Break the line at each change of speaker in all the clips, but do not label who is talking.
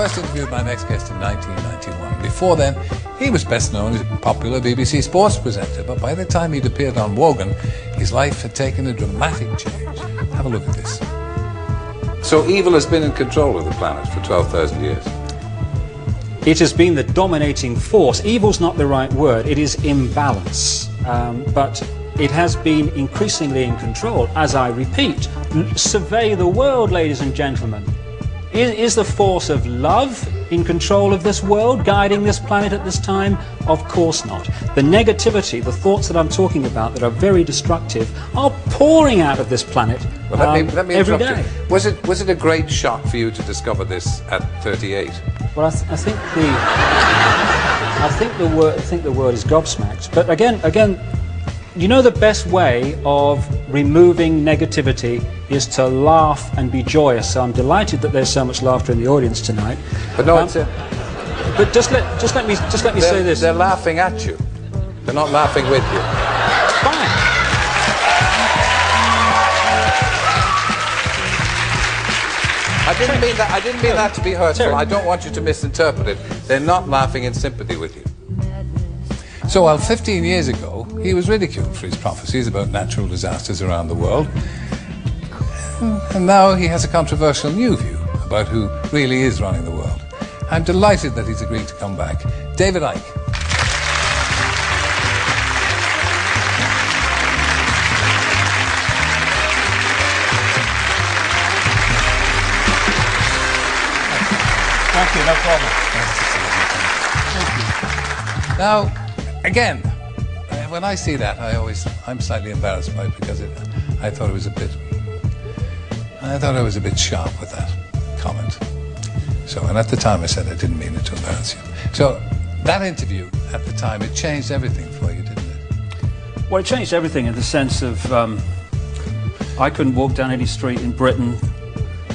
first interviewed my next guest in 1991. Before then, he was best known as a popular BBC sports presenter, but by the time he'd appeared on Wogan, his life had taken a dramatic change. Have a look at this. So evil has been in control of the planet for 12,000 years.
It has been the dominating force. Evil's not the right word, it is imbalance. But it has been increasingly in control, as I repeat. Survey the world, ladies and gentlemen. Is the force of love in control of this world, guiding this planet at this time? Of course not. The negativity, the thoughts that I'm talking about that are very destructive, are pouring out of this planet
let me
every
interrupt
day.
you. Was it a great shock for you to discover this at 38?
Well, I think the word is gobsmacked. But again, you know, the best way of removing negativity is to laugh and be joyous. So I'm delighted that there's so much laughter in the audience tonight.
But no, it's
but just let me say this.
They're laughing at you. They're not laughing with you.
Fine.
I didn't mean that to be hurtful.
Terry.
I don't want you to misinterpret it. They're not laughing in sympathy with you. So while 15 years ago he was ridiculed for his prophecies about natural disasters around the world, and now he has a controversial new view about who really is running the world. I'm delighted that he's agreed to come back. David Icke.
Thank you, no problem.
Now, again, when I see that, I'm slightly embarrassed by it because I thought I was a bit sharp with that comment. So, and at the time I said I didn't mean it to embarrass you. So, that interview at the time, it changed everything for you, didn't it?
Well, it changed everything in the sense of I couldn't walk down any street in Britain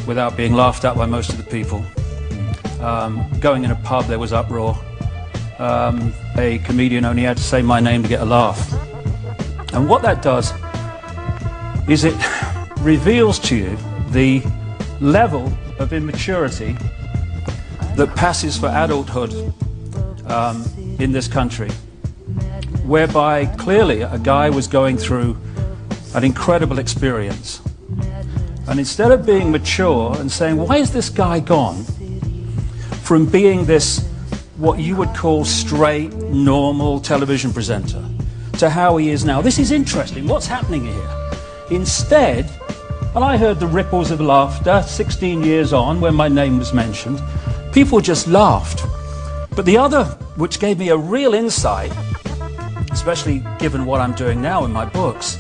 without being laughed at by most of the people. Going in a pub, there was uproar. A comedian only had to say my name to get a laugh. And what that does is it reveals to you the level of immaturity that passes for adulthood in this country, whereby clearly a guy was going through an incredible experience. And instead of being mature and saying, why is this guy gone from being this, what you would call straight, normal television presenter, to how he is now. This is interesting. What's happening here? Instead, and I heard the ripples of laughter 16 years on when my name was mentioned, people just laughed. But the other, which gave me a real insight, especially given what I'm doing now in my books,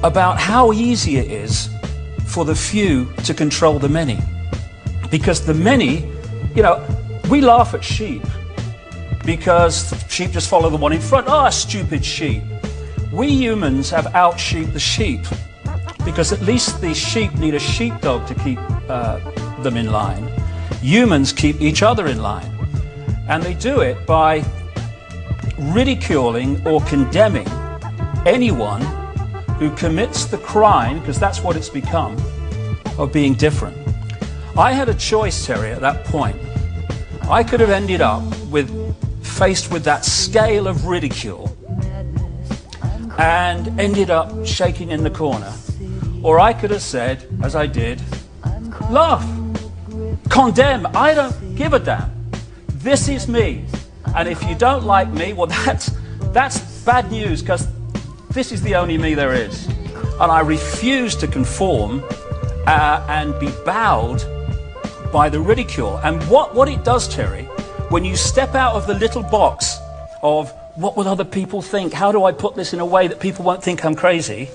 about how easy it is for the few to control the many. Because the many, you know, we laugh at sheep because sheep just follow the one in front. Ah, stupid sheep. We humans have out-sheeped the sheep because at least the sheep need a sheepdog to keep them in line. Humans keep each other in line. And they do it by ridiculing or condemning anyone who commits the crime, because that's what it's become, of being different. I had a choice, Terry, at that point. I could have ended up faced with that scale of ridicule and ended up shaking in the corner. Or I could have said, as I did, laugh, condemn, I don't give a damn. This is me. And if you don't like me, well, that's bad news, because this is the only me there is. And I refuse to conform and be bowed by the ridicule. And what it does, Terry, when you step out of the little box of what will other people think, how do I put this in a way that people won't think I'm crazy,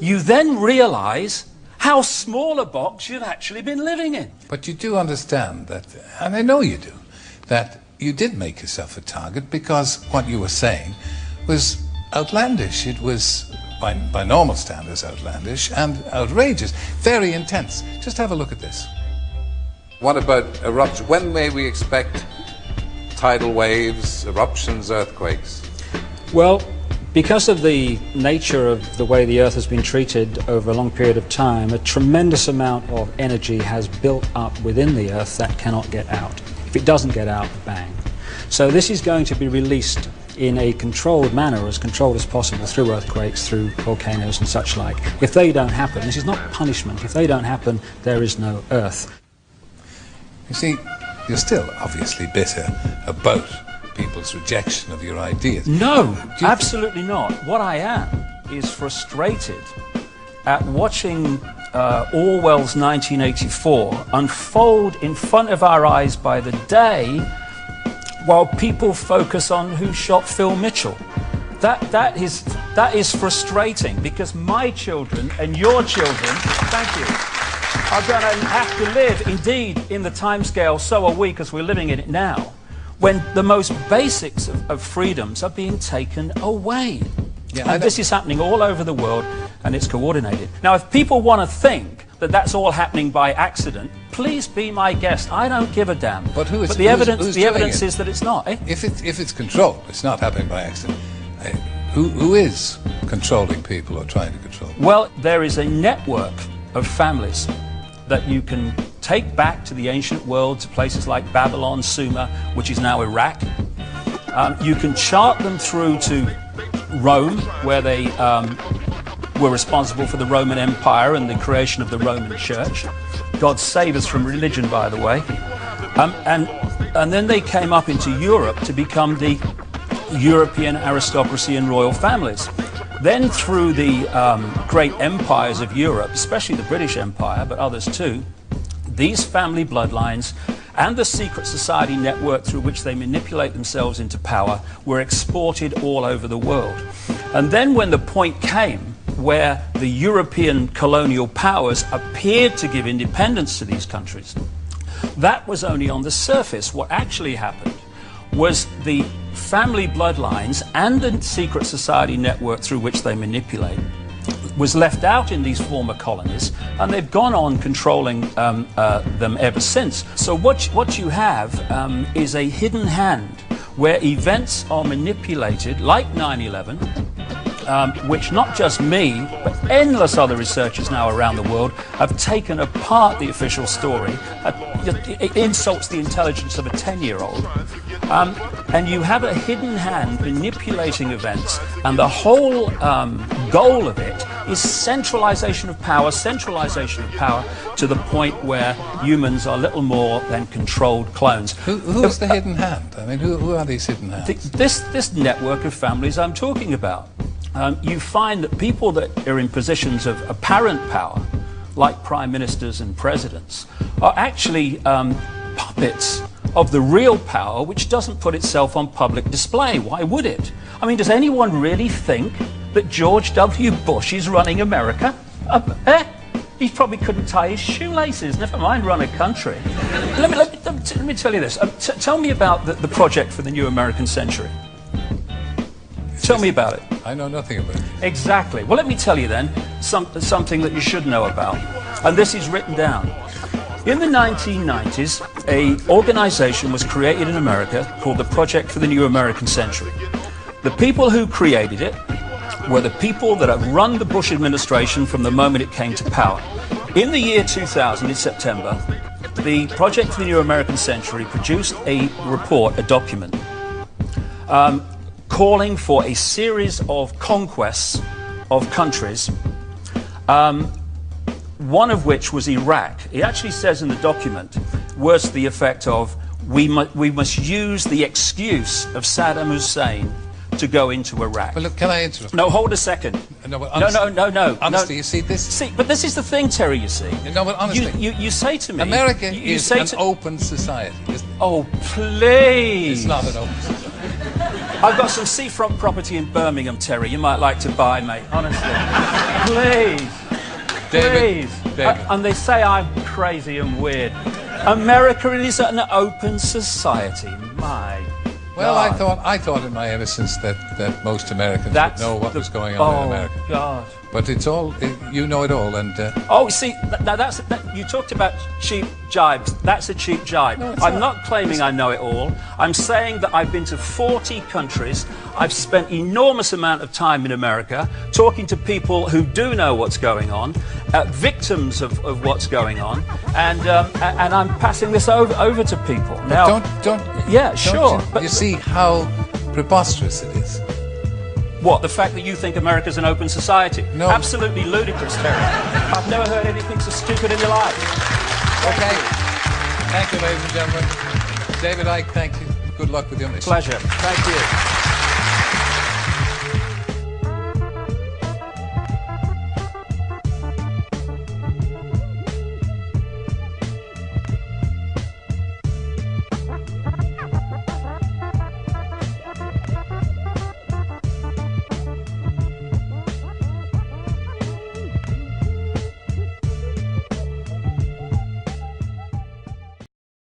you then realize how small a box you've actually been living in.
But you do understand that, and I know you do, that you did make yourself a target because what you were saying was outlandish. It was, by normal standards, outlandish and outrageous, very intense. Just have a look at this. What about eruption? When may we expect tidal waves, eruptions, earthquakes?
Well, Because of the nature of the way the Earth has been treated over a long period of time, a tremendous amount of energy has built up within the Earth that cannot get out. If it doesn't get out, bang. So this is going to be released in a controlled manner, as controlled as possible, through earthquakes, through volcanoes and such like. If they don't happen, this is not punishment. If they don't happen, there is no Earth.
You see, you're still obviously bitter about people's rejection of your ideas.
No, absolutely not. What I am is frustrated at watching Orwell's 1984 unfold in front of our eyes by the day, while people focus on who shot Phil Mitchell. That is frustrating, because my children and your children, thank you, are going to have to live, indeed, in the timescale, so are we, because we're living in it now, when the most basics of freedoms are being taken away. Yeah, and this is happening all over the world, and it's coordinated. Now, if people want to think that that's all happening by accident, please be my guest. I don't give a damn.
But
the evidence is that it's not. Eh?
If it's controlled, it's not happening by accident. Who is controlling people or trying to control them?
Well, there is a network of families that you can take back to the ancient world, to places like Babylon, Sumer, which is now Iraq. You can chart them through to Rome, where they were responsible for the Roman Empire and the creation of the Roman Church. God save us from religion, by the way. And then they came up into Europe to become the European aristocracy and royal families. Then through the great empires of Europe, especially the British Empire, but others too, these family bloodlines and the secret society network through which they manipulate themselves into power were exported all over the world. And then when the point came where the European colonial powers appeared to give independence to these countries, that was only on the surface. What actually happened was the family bloodlines and the secret society network through which they manipulate was left out in these former colonies, and they've gone on controlling them ever since. So what you have is a hidden hand where events are manipulated, like 9/11, which not just me, but endless other researchers now around the world have taken apart the official story. It insults the intelligence of a 10-year-old. And you have a hidden hand manipulating events, and the whole goal of it is centralization of power to the point where humans are little more than controlled clones.
Who is the hidden hand? I mean, who are these hidden hands?
This network of families I'm talking about. You find that people that are in positions of apparent power, like prime ministers and presidents, are actually puppets of the real power, which doesn't put itself on public display. Why would it? I mean, does anyone really think that George W. Bush is running America? He probably couldn't tie his shoelaces, never mind run a country. Let me tell you this. Tell me about the project for the new American century. Tell me about it.
I know nothing about it.
Exactly. Well, let me tell you then something that you should know about. And this is written down. In the 1990s, an organization was created in America called the Project for the New American Century. The people who created it were the people that have run the Bush administration from the moment it came to power. In the year 2000, in September, the Project for the New American Century produced a report, a document, calling for a series of conquests of countries, one of which was Iraq. It actually says in the document, words to the effect of, we must use the excuse of Saddam Hussein to go into Iraq.
Well, look, can I interrupt?
No, hold a second.
No, but honestly,
no.
Honestly, you see this?
See, but this is the thing, Terry, you see.
No, but honestly.
You say to me...
America is an open society, isn't it?
Oh, please.
It's not an open society.
I've got some seafront property in Birmingham, Terry, you might like to buy, mate, honestly. Please.
David.
And they say I'm crazy and weird. America is an open society, my
Well,
God.
I thought in my innocence that most Americans would know what was going on in America.
Oh, God.
But it's all, you know it all, and...
Oh, see, you talked about cheap jibes. That's a cheap jibe.
No,
I'm not claiming I know it all. I'm saying that I've been to 40 countries. I've spent enormous amount of time in America talking to people who do know what's going on, victims of what's going on, and I'm passing this over to people. Now, yeah, sure.
But you see how preposterous it is.
What, the fact that you think America's an open society?
No.
Absolutely ludicrous, Terry. I've never heard anything so stupid in your life.
Okay. Thank you, ladies and gentlemen. David Icke, thank you. Good luck with your mission.
Pleasure. Thank you.